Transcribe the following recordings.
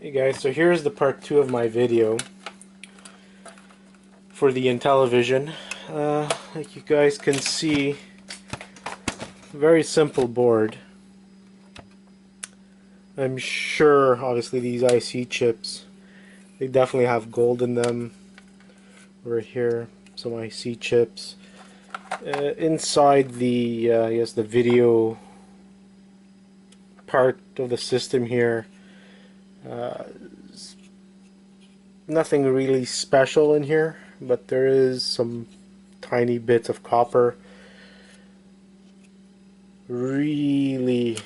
Hey guys, so here's the part 2 of my video for the Intellivision. Like you guys can see, very simple board. I'm sure obviously these IC chips, they definitely have gold in them. Over here, some IC chips. Inside the I guess the video part of the system here, nothing really special in here, but there is some tiny bits of copper. Really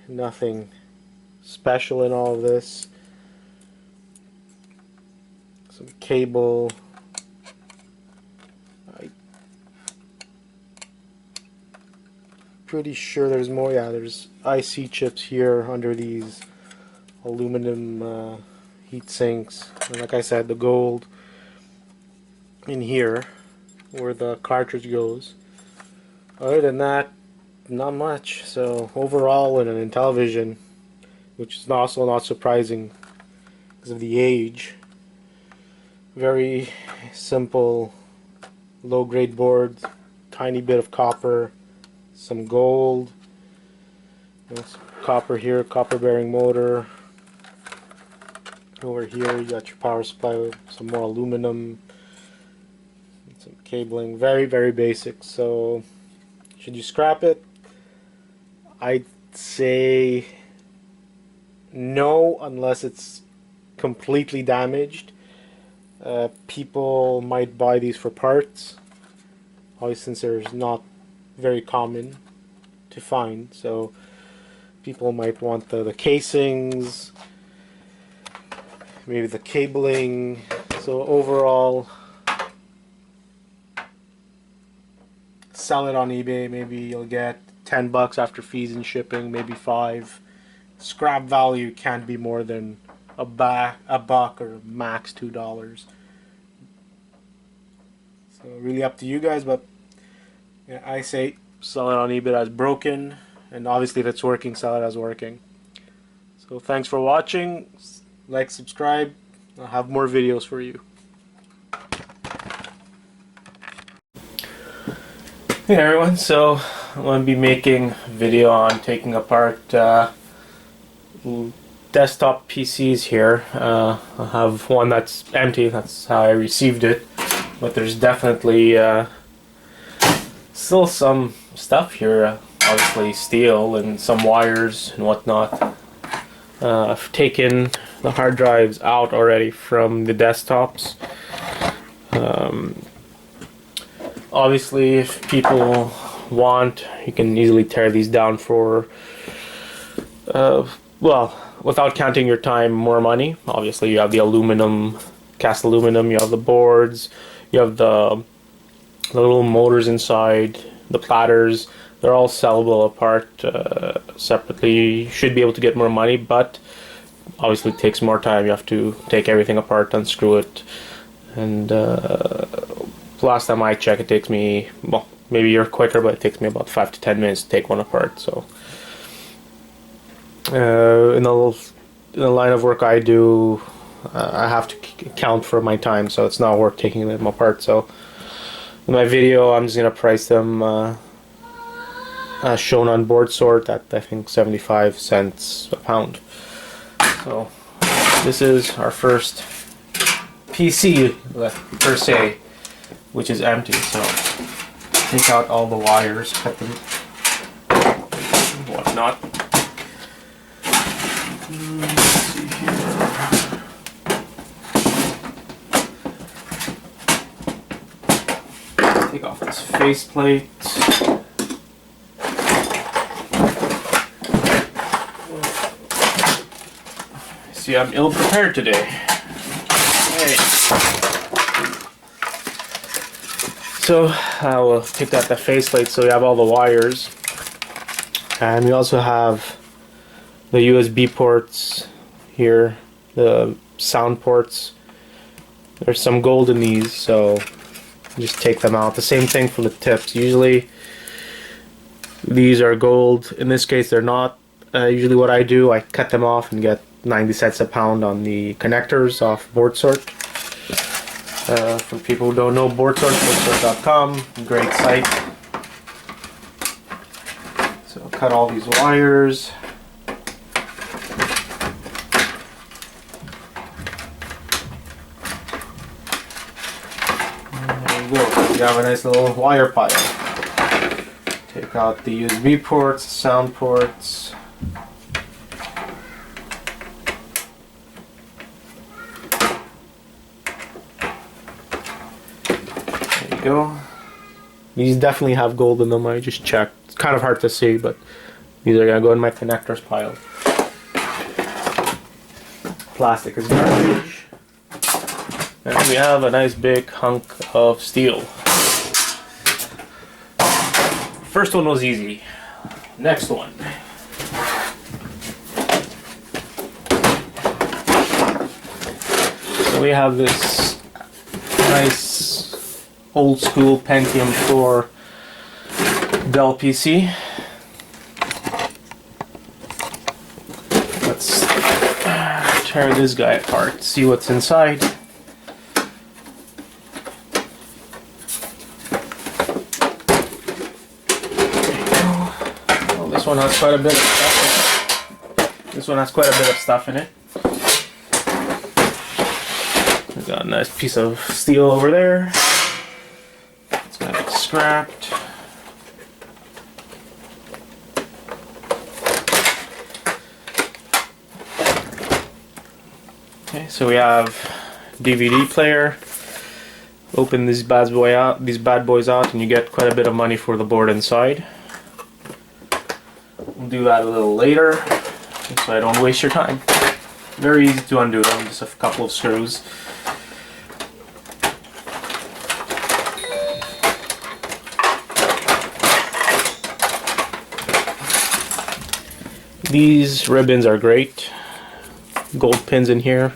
nothing special in all of this. Some cable. I'm pretty sure there's more. Yeah, there's IC chips here under these aluminum heat sinks, and like I said, the gold in here where the cartridge goes. Other than that, not much. So overall, in an Intellivision, which is also not surprising because of the age, very simple low grade board, tiny bit of copper, some gold, some copper here, copper bearing motor. Over here you got your power supply, some more aluminum, some cabling. Very basic. So should you scrap it? I'd say no, unless it's completely damaged. People might buy these for parts, obviously, since they're not very common to find. So people might want the casings, maybe the cabling. So overall, sell it on eBay. Maybe you'll get $10 after fees and shipping, maybe $5. Scrap value can't be more than a buck or max $2. So really up to you guys, but yeah, I say sell it on eBay as broken, and obviously if it's working, sell it as working. So thanks for watching. Like, subscribe. I'll have more videos for you. Hey everyone, so I'm going to be making a video on taking apart desktop PCs here. I have one that's empty, that's how I received it, but there's definitely still some stuff here, obviously steel and some wires and whatnot. I've taken the hard drives out already from the desktops. Obviously, if people want, you can easily tear these down for, well, without counting your time, more money. Obviously, you have the aluminum, cast aluminum, you have the boards, you have the little motors inside, the platters. They're all sellable apart separately. You should be able to get more money, but obviously it takes more time. You have to take everything apart, unscrew it, and last time I checked, it takes me, well, maybe you're quicker, but it takes me about 5 to 10 minutes to take one apart. So in the line of work I do, I have to account for my time, so it's not worth taking them apart. So in my video, I'm just gonna price them shown on board sort at, I think, 75 cents a pound. So this is our first PC per se, which is empty. So take out all the wires, cut them, whatnot. Let's see here. Take off this faceplate. See, I'm ill prepared today. Hey. So I will take out the faceplate so you have all the wires, and we also have the USB ports here, the sound ports. There's some gold in these, so just take them out. The same thing for the tips. Usually these are gold. In this case they're not. Usually what I do, I cut them off and get 90 cents a pound on the connectors off board sort. For people who don't know, boardsort.com, great site. So cut all these wires. And there you go. You have a nice little wire pile. Take out the USB ports, sound ports. There you go. These definitely have gold in them, I just checked. It's kind of hard to see, but these are going to go in my connectors pile. Plastic is garbage. And we have a nice big hunk of steel. First one was easy. Next one. So we have this nice old school Pentium 4 Dell PC. Let's tear this guy apart, see what's inside. This one has quite a bit of stuff in it. This one has quite a bit of stuff in it. We've got a nice piece of steel over there. It's gonna get scrapped. Okay, so we have DVD player. Open these bad boys out, and you get quite a bit of money for the board inside. We'll do that a little later, so I don't waste your time. Very easy to undo them, just a couple of screws. These ribbons are great. Gold pins in here.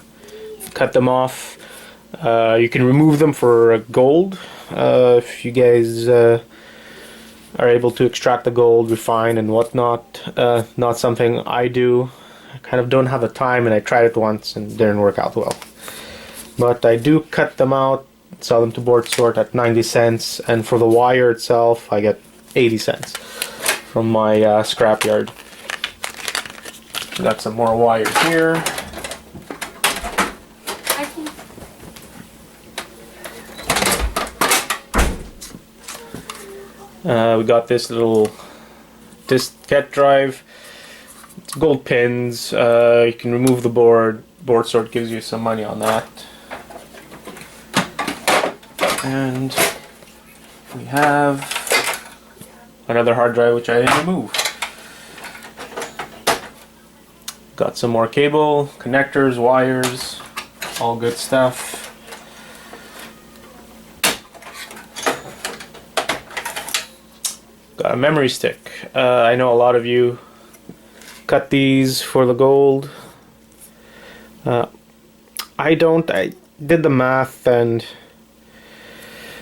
Cut them off. You can remove them for gold if you guys are able to extract the gold, refine and whatnot. Not something I do. I kind of don't have the time, and I tried it once and it didn't work out well. But I do cut them out, sell them to board sort at 90 cents, and for the wire itself I get 80 cents from my scrapyard. Got some more wires here. We got this little diskette drive. It's gold pins. You can remove the board. Board sort gives you some money on that. And we have another hard drive which I didn't remove. Got some more cable, connectors, wires, all good stuff. Got a memory stick. I know a lot of you cut these for the gold. I don't. I did the math, and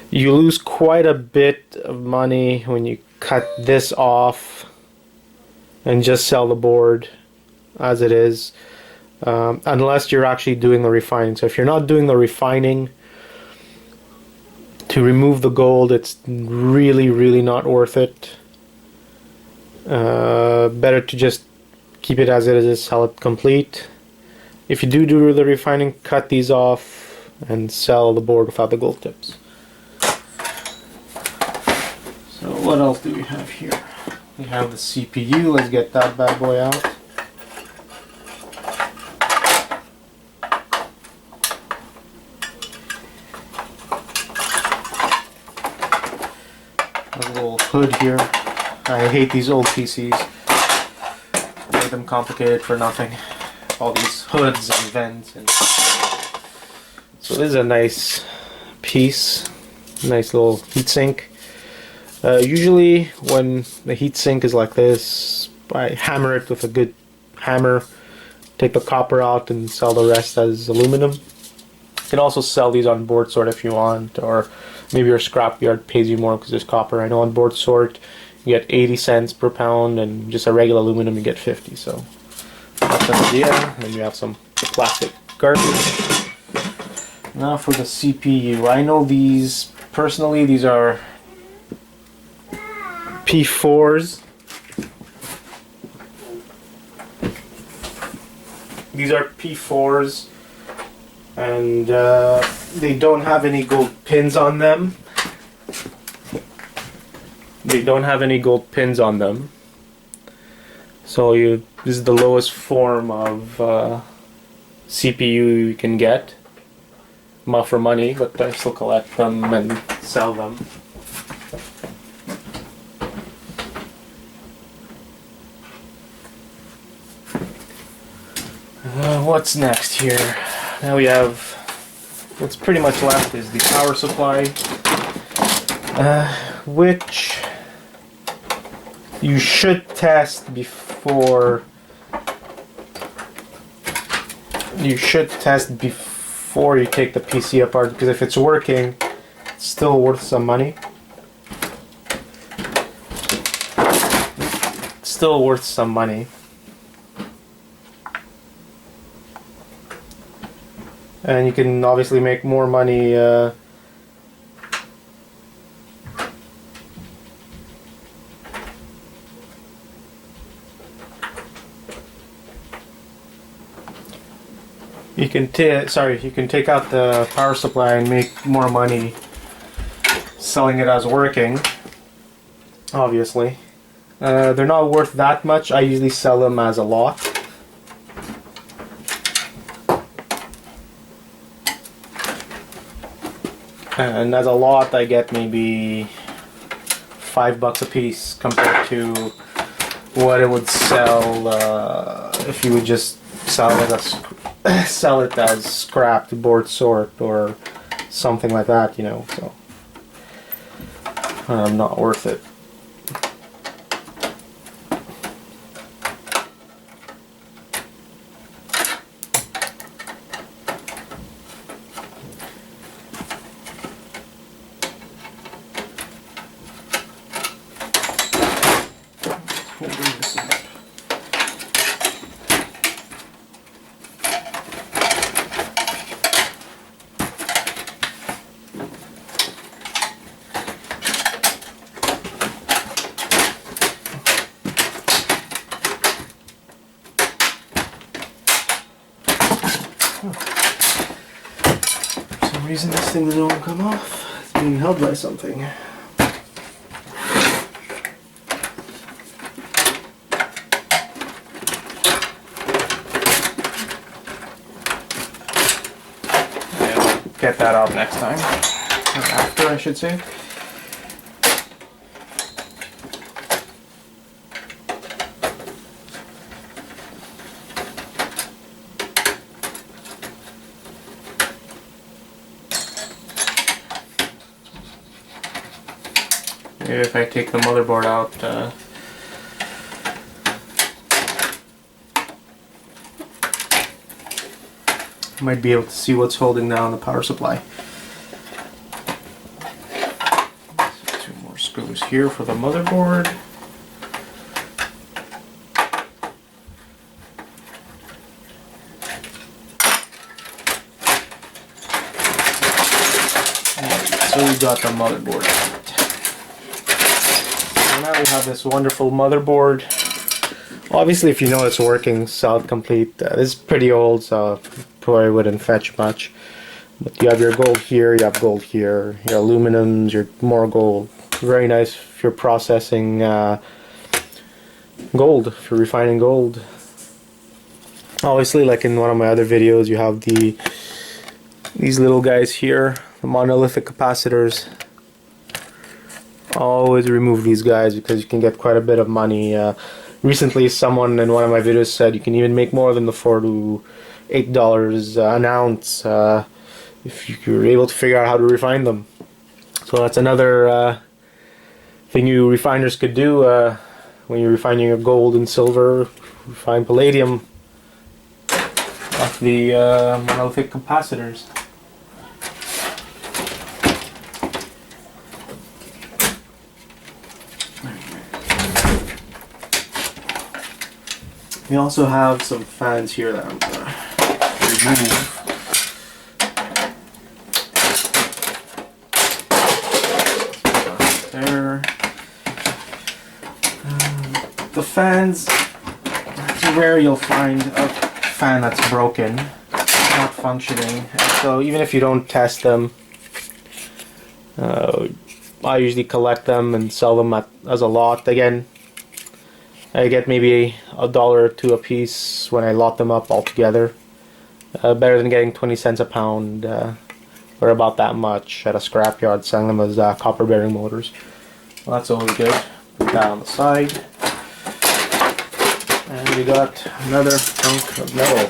you lose quite a bit of money when you cut this off and just sell the board as it is, unless you're actually doing the refining. So if you're not doing the refining to remove the gold, it's really not worth it. Better to just keep it as it is, sell it complete. If you do the refining, cut these off and sell the board without the gold tips. So what else do we have here? We have the CPU. Let's get that bad boy out. A little hood here. I hate these old PCs. Make them complicated for nothing. All these hoods and vents. And so this is a nice piece. Nice little heatsink. Usually when the heatsink is like this, I hammer it with a good hammer. Take the copper out and sell the rest as aluminum. You can also sell these on board sort if you want, or maybe your scrapyard pays you more because there's copper. I know on board sort you get 80 cents per pound, and just a regular aluminum you get 50. So That's an idea. And then you have some plastic garbage. Now for the CPU. I know these, personally, these are P4s. These are P4s, and they don't have any gold pins on them. They don't have any gold pins on them. So this is the lowest form of CPU you can get. Not for money, but I still collect them and sell them. What's next here? Now we have, what's pretty much left is the power supply, which you should test before you take the PC apart, because if it's working, it's still worth some money. It's still worth some money. And you can obviously make more money you can take out the power supply and make more money selling it as working. Obviously, they're not worth that much. I usually sell them as a lot. And as a lot, I get maybe $5 a piece compared to what it would sell if you would just sell it as scrapped board sort or something like that, you know. So not worth it. For some reason this thing doesn't come off. It's being held by something. Yeah, get that out next time. Or after, I should say. Maybe if I take the motherboard out, I might be able to see what's holding down the power supply. So 2 more screws here for the motherboard. So we got the motherboard out. So now we have this wonderful motherboard. Obviously, if you know it's working, sell it complete. This is pretty old, so probably wouldn't fetch much. But you have your gold here, you have gold here, your aluminums, your more gold. Very nice if you're processing gold, if you're refining gold. Obviously, like in one of my other videos, you have these little guys here, the monolithic capacitors. Always remove these guys because you can get quite a bit of money. Recently, someone in one of my videos said you can even make more than the $4 to $8 an ounce if you're able to figure out how to refine them. So that's another thing you refiners could do when you're refining your gold and silver. Refine palladium off the monolithic capacitors. We also have some fans here that I'm gonna remove. There. The fans, it's rare you'll find a fan that's broken, not functioning. So even if you don't test them, I usually collect them and sell them as a lot. Again, I get maybe $1 or $2 a piece when I lot them up all together. Better than getting 20 cents a pound, or about that much at a scrapyard selling them as copper bearing motors. Well, that's always good. Put that on the side. And we got another chunk of metal.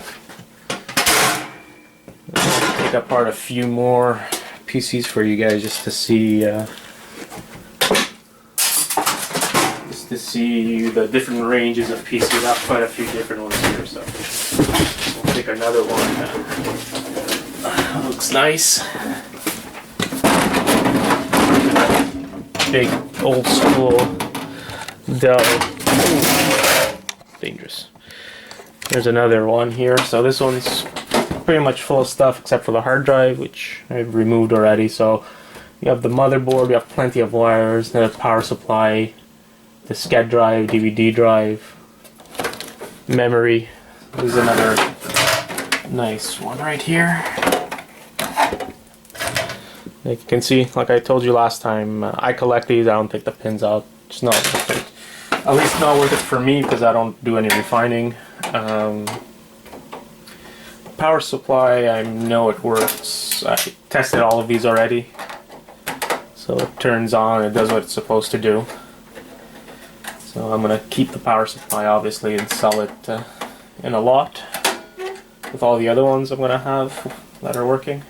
I'll take apart a few more PCs for you guys just to see the different ranges of PCs. I have quite a few different ones here, so we'll take another one. Looks nice. Big old school Dell. Ooh, dangerous. There's another one here. So this one's pretty much full of stuff except for the hard drive, which I've removed already. So you have the motherboard, you have plenty of wires, the power supply, the SCAD drive, DVD drive, memory. There's another nice one right here. Like you can see, like I told you last time, I collect these, I don't take the pins out. It's not worth it. At least not worth it for me because I don't do any refining. Power supply, I know it works. I tested all of these already. So it turns on, it does what it's supposed to do. So I'm going to keep the power supply obviously and sell it in a lot with all the other ones I'm going to have that are working.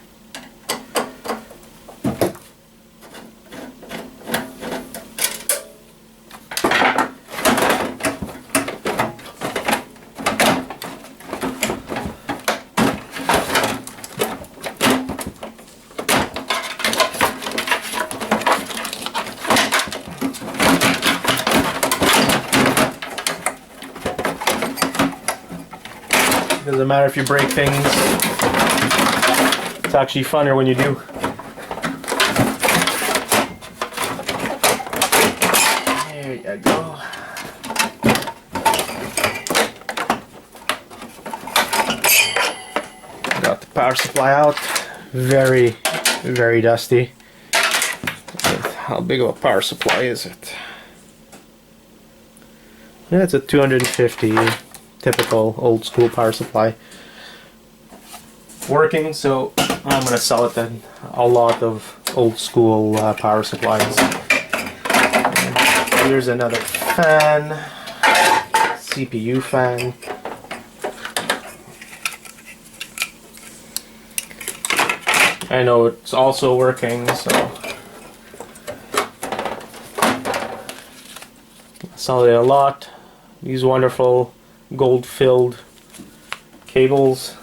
Doesn't matter if you break things, it's actually funner when you do. There you go. Got the power supply out. Very, very dusty. How big of a power supply is it? Yeah, it's a 250. Typical old school power supply. Working, so I'm going to sell it then. A lot of old school power supplies. And here's another fan, CPU fan. I know it's also working, so I sell it a lot. These wonderful gold-filled cables.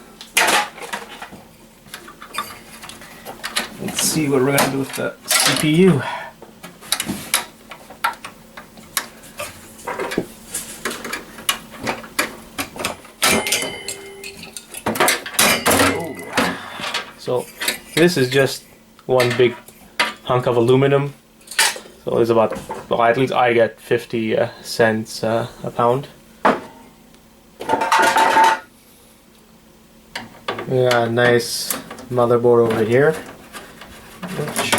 Let's see what we're going to do with the CPU. So this is just one big hunk of aluminum. So it's about, well, at least I get 50 cents a pound. We got a nice motherboard over here, which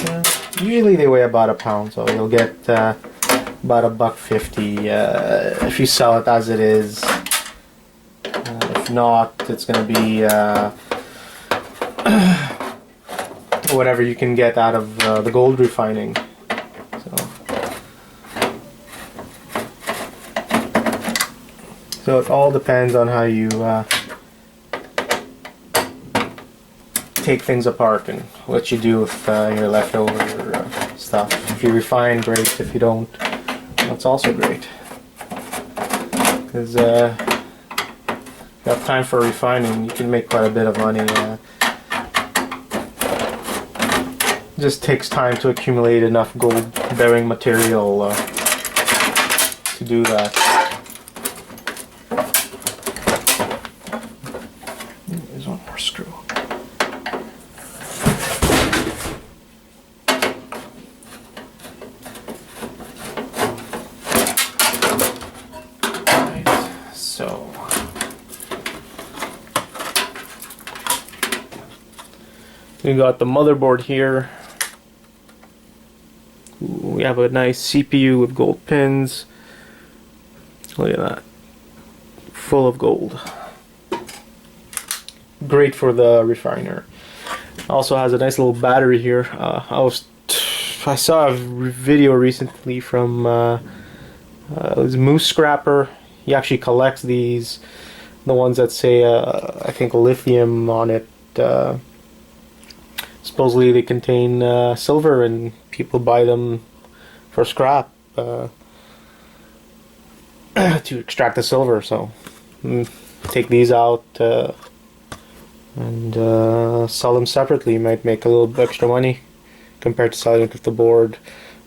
usually they weigh about a pound, so you'll get about $1.50 if you sell it as it is. If not, it's going to be whatever you can get out of the gold refining. So it all depends on how you take things apart and what you do with your leftover stuff. If you refine, great. If you don't, that's also great. Because if you have time for refining, you can make quite a bit of money. It just takes time to accumulate enough gold-bearing material to do that. We got the motherboard here. Ooh, we have a nice CPU with gold pins. Look at that. Full of gold. Great for the refiner. Also has a nice little battery here. I saw a video recently from this Moose Scrapper. He actually collects these, the ones that say I think lithium on it. Supposedly they contain silver, and people buy them for scrap to extract the silver. So take these out and sell them separately. You might make a little bit extra money compared to selling it with the board.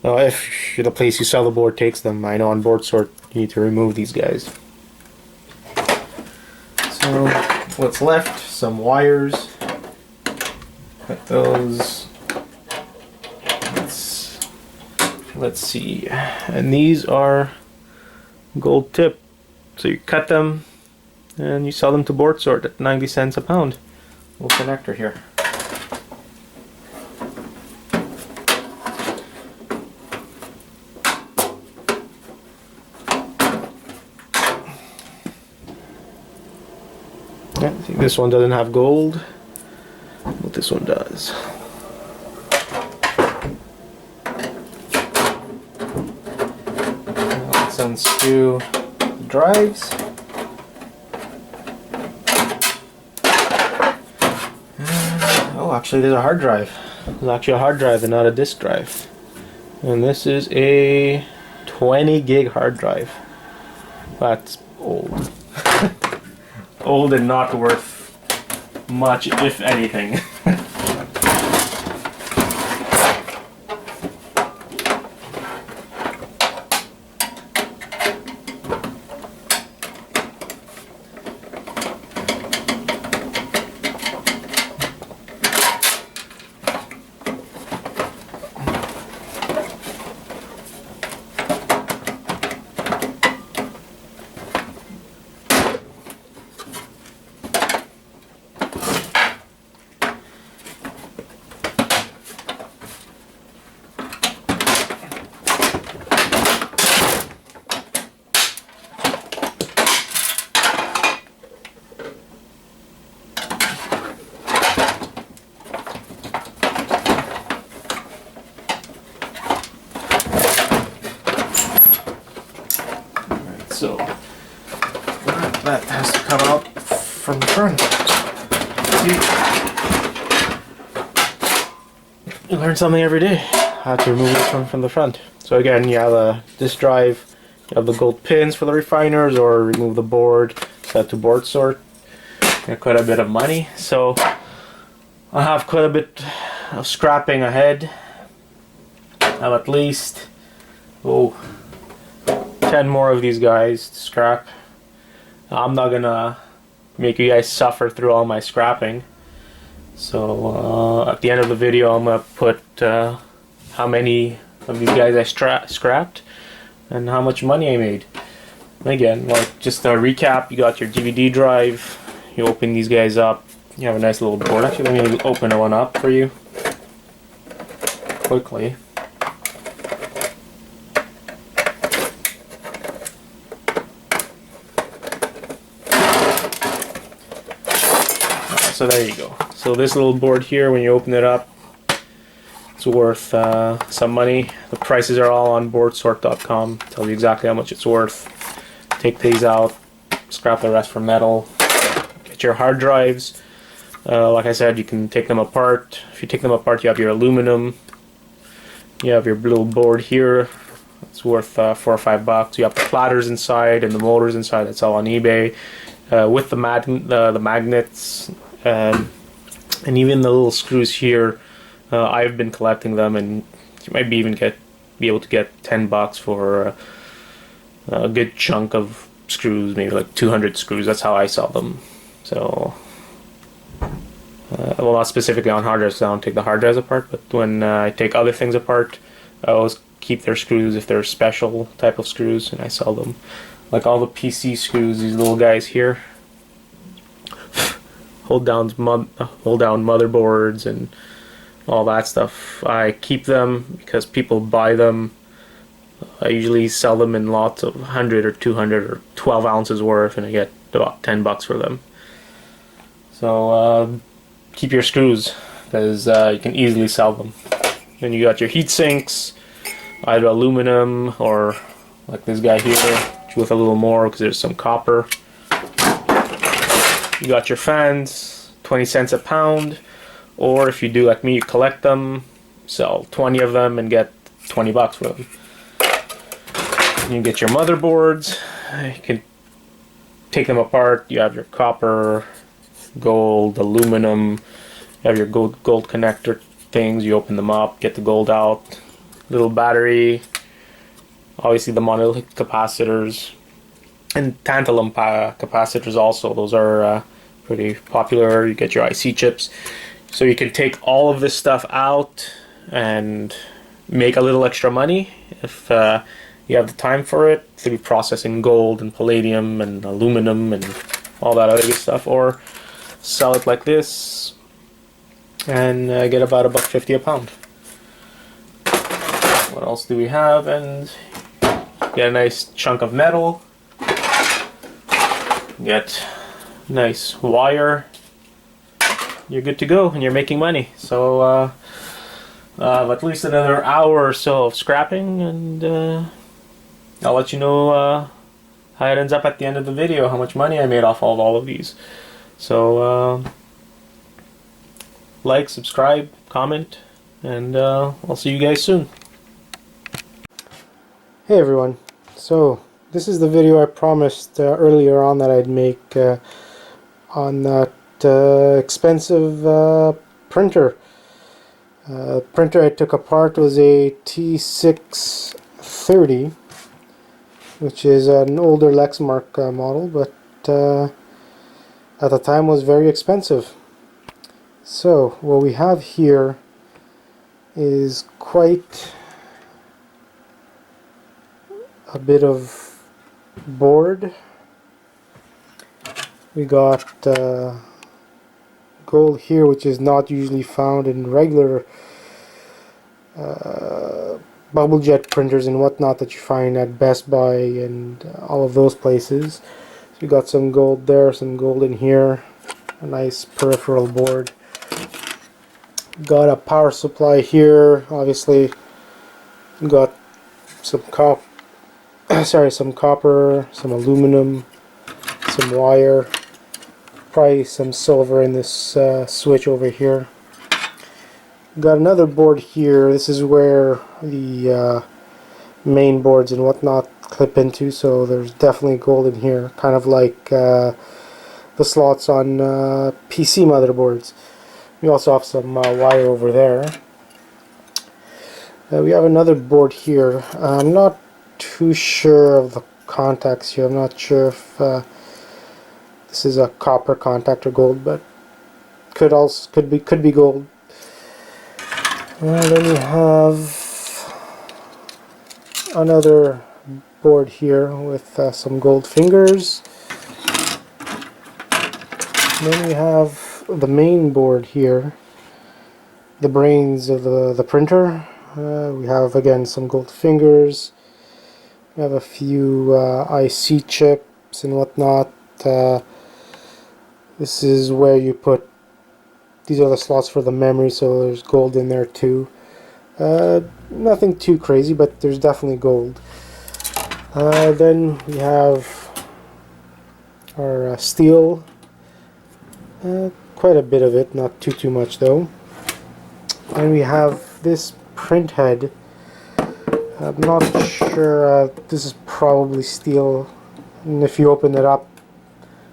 If the place you sell the board takes them. I know on board sort you need to remove these guys. So what's left? Some wires. Cut those. Let's see. And these are gold tip. So you cut them and you sell them to board sort at 90 cents a pound. Little connector here. Yeah, I think this one doesn't have gold, but this one does. Let's unscrew the drives. Oh, actually there's a hard drive. There's actually a hard drive and not a disk drive. And this is a 20 gig hard drive. That's old. Old and not worth much, if anything. So that has to come out from the front. You learn something every day, how to remove it from the front. So again, you have a disk drive, you have the gold pins for the refiners, or remove the board, set to board sort. Quite a bit of money. So I have quite a bit of scrapping ahead. I have at least 10 more of these guys to scrap. I'm not gonna make you guys suffer through all my scrapping. So at the end of the video I'm gonna put how many of these guys I scrapped and how much money I made. And again, like just a recap, you got your DVD drive, you open these guys up, you have a nice little board. Actually, let me open one up for you quickly. So there you go. So this little board here, when you open it up, it's worth some money. The prices are all on boardsort.com. Tells you exactly how much it's worth. Take these out, scrap the rest for metal. Get your hard drives. Like I said, you can take them apart. If you take them apart, you have your aluminum. You have your little board here. It's worth $4 or $5. You have the platters inside and the motors inside. That's all on eBay. With the magnets. And even the little screws here, I've been collecting them, and you might be able to get $10 for a good chunk of screws, maybe like 200 screws. That's how I sell them. So, well, not specifically on hard drives, because I don't take the hard drives apart, but when I take other things apart, I always keep their screws if they're special type of screws, and I sell them. Like all the PC screws, these little guys here. hold down motherboards and all that stuff. I keep them because people buy them. I usually sell them in lots of 100 or 200 or 12 ounces worth, and I get about $10 for them. So keep your screws, because you can easily sell them. Then you got your heat sinks, either aluminum or like this guy here with a little more because there's some copper. You got your fans, 20 cents a pound, or if you do like me, you collect them, sell 20 of them and get $20 for them. You get your motherboards. You can take them apart. You have your copper, gold, aluminum. You have your gold connector things. You open them up, get the gold out. Little battery. Obviously the monolithic capacitors and tantalum capacitors also. Those are pretty popular. You get your IC chips. So you can take all of this stuff out and make a little extra money if you have the time for it, through processing gold and palladium and aluminum and all that other good stuff, or sell it like this and get about $1.50 a pound. What else do we have? And get a nice chunk of metal, get nice wire, you're good to go and you're making money. So at least another hour or so of scrapping, and I'll let you know how it ends up at the end of the video, how much money I made off of all of these. So like, subscribe, comment, and I'll see you guys soon. Hey everyone, so this is the video I promised earlier on that I'd make on that expensive printer. Printer I took apart was a T630, which is an older Lexmark model, but at the time was very expensive. So what we have here is quite a bit of board. We got gold here, which is not usually found in regular bubble jet printers and whatnot that you find at Best Buy and all of those places. So we got some gold there, some gold in here, a nice peripheral board. Got a power supply here, obviously. Got some some copper, some aluminum, some wire, probably some silver in this switch over here. Got another board here. This is where the main boards and whatnot clip into, so there's definitely gold in here, kind of like the slots on PC motherboards. We also have some wire over there. We have another board here. I'm not too sure of the contacts here. I'm not sure if this is a copper contact or gold, but could be gold. And then we have another board here with some gold fingers. And then we have the main board here, the brains of the printer. We have again some gold fingers. We have a few IC chips and whatnot. This is where you put, these are the slots for the memory, so there's gold in there too. Nothing too crazy, but there's definitely gold. Then we have our steel, quite a bit of it, not too much though. And we have this print head. I'm not sure, this is probably steel, and if you open it up,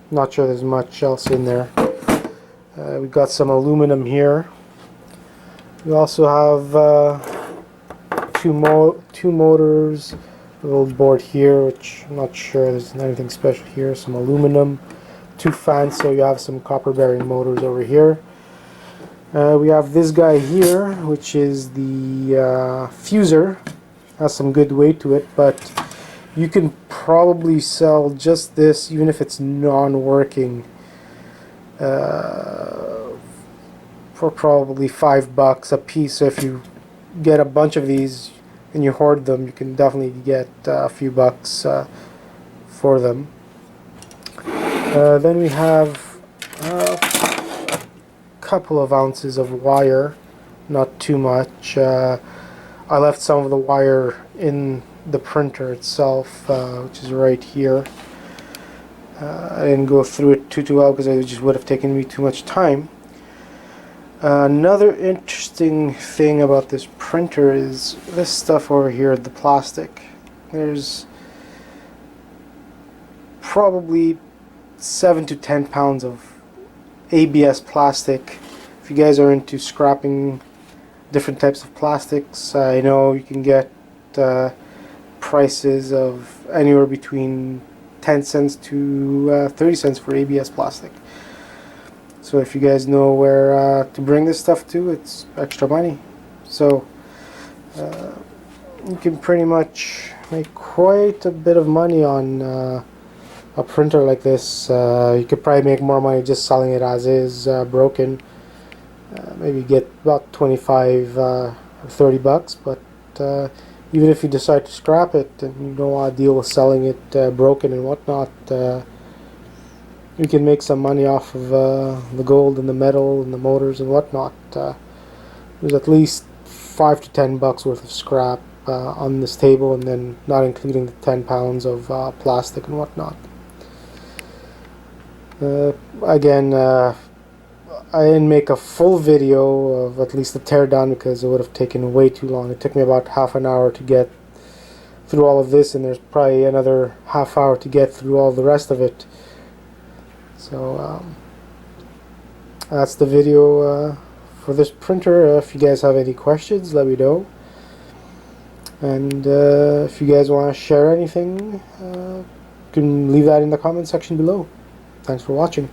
I'm not sure there's much else in there. We've got some aluminum here. We also have two motors, a little board here, which I'm not sure there's anything special here. Some aluminum, two fans, so you have some copper bearing motors over here. We have this guy here, which is the fuser. Has some good weight to it, but you can probably sell just this, even if it's non-working, for probably $5 a piece. So if you get a bunch of these and you hoard them, you can definitely get a few bucks for them. Then we have a couple of ounces of wire, not too much. I left some of the wire in the printer itself, which is right here. I didn't go through it too well because it just would have taken me too much time. Another interesting thing about this printer is this stuff over here, the plastic. There's probably 7 to 10 pounds of ABS plastic. If you guys are into scrapping different types of plastics, I know you can get prices of anywhere between 10 cents to 30 cents for ABS plastic. So if you guys know where to bring this stuff to, it's extra money. So you can pretty much make quite a bit of money on a printer like this. You could probably make more money just selling it as is, broken. Maybe get about 25 or 30 bucks, but even if you decide to scrap it and you don't want to deal with selling it broken and whatnot, you can make some money off of the gold and the metal and the motors and whatnot. There's at least 5 to 10 bucks worth of scrap on this table, and then not including the 10 pounds of plastic and whatnot. Again, I didn't make a full video of at least the teardown because it would have taken way too long. It took me about half an hour to get through all of this, and there's probably another half hour to get through all the rest of it. So that's the video for this printer. If you guys have any questions, let me know. And if you guys want to share anything, you can leave that in the comment section below. Thanks for watching.